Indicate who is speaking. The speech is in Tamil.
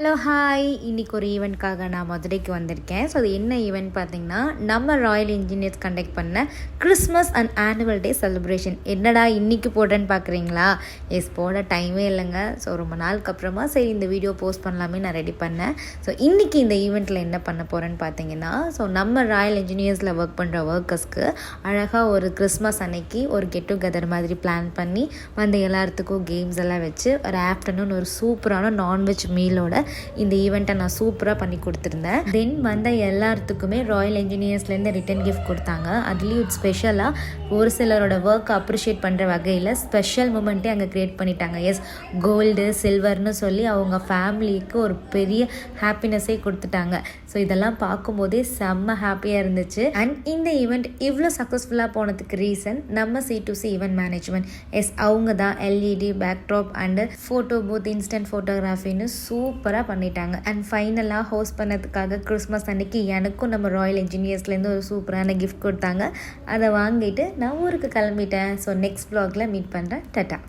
Speaker 1: ஹலோ ஹாய், இன்றைக்கி ஒரு ஈவெண்ட்காக நான் மதுரைக்கு வந்திருக்கேன். ஸோ அது என்ன ஈவெண்ட் பார்த்திங்கன்னா, நம்ம ராயல் இன்ஜினியர்ஸ் கண்டக்ட் பண்ண Christmas and annual day celebration. என்னடா இன்றைக்கி போடுறேன்னு பார்க்குறீங்களா? போட டைமே இல்லைங்க. ஸோ ரொம்ப நாளுக்கு அப்புறமா சரி இந்த வீடியோ போஸ்ட் பண்ணலாமே நான் ரெடி பண்ணேன். ஸோ இன்றைக்கி இந்த ஈவெண்ட்டில் என்ன பண்ண போகிறேன்னு பார்த்தீங்கன்னா, ஸோ நம்ம ராயல் இன்ஜினியர்ஸில் ஒர்க் பண்ணுற ஒர்க்கர்ஸ்க்கு அழகாக ஒரு கிறிஸ்மஸ் அன்னைக்கு ஒரு கெட் டுகெதர் மாதிரி பிளான் பண்ணி வந்த எல்லாத்துக்கும் கேம்ஸ் எல்லாம் வச்சு ஒரு ஆஃப்டர்நூன் ஒரு சூப்பரான நான்வெஜ் மீலோட இந்த ஈவெண்ட்டை நான் சூப்பராக பண்ணி கொடுத்துருந்தேன். தென் வந்த எல்லாத்துக்குமே ராயல் இன்ஜினியர்ஸ்லேருந்து ரிட்டன் கிஃப்ட் கொடுத்தாங்க. அதுலேயும் ஸ்பெஷலாக ஒரு சிலரோட ஒர்க் அப்ரிஷியேட் பண்ணுற வகையில் ஸ்பெஷல் மூமெண்ட்டே அங்கே க்ரியேட் பண்ணிட்டாங்க. கோல்டு சில்வர்னு சொல்லி அவங்க ஃபேமிலிக்கு ஒரு பெரிய ஹாப்பினஸ்ஸே கொடுத்துட்டாங்க. ஸோ இதெல்லாம் பார்க்கும்போதே செம்ம ஹாப்பியாக இருந்துச்சு. அண்ட் இந்த ஈவெண்ட் இவ்வளோ சக்ஸஸ்ஃபுல்லாக போனதுக்கு ரீசன் நம்ம C2C ஈவெண்ட் மேனேஜ்மெண்ட். அவங்க தான் LED backdrop and photo booth instant ஃபோட்டோகிராஃபின்னு சூப்பராக பண்ணிட்டாங்க. அண்ட் ஃபைனலாக ஹோஸ்ட் பண்ணதுக்காக கிறிஸ்மஸ் அன்னைக்கு எனக்கும் நம்ம ராயல் இன்ஜினியர்ஸ்லேருந்து ஒரு சூப்பரான கிஃப்ட் கொடுத்தாங்க. அதை வாங்கிட்டு நான் ஊருக்கு கிளம்பிட்டேன். ஸோ நெக்ஸ்ட் வ்ளாகில் மீட் பண்ணுறேன். டாடா.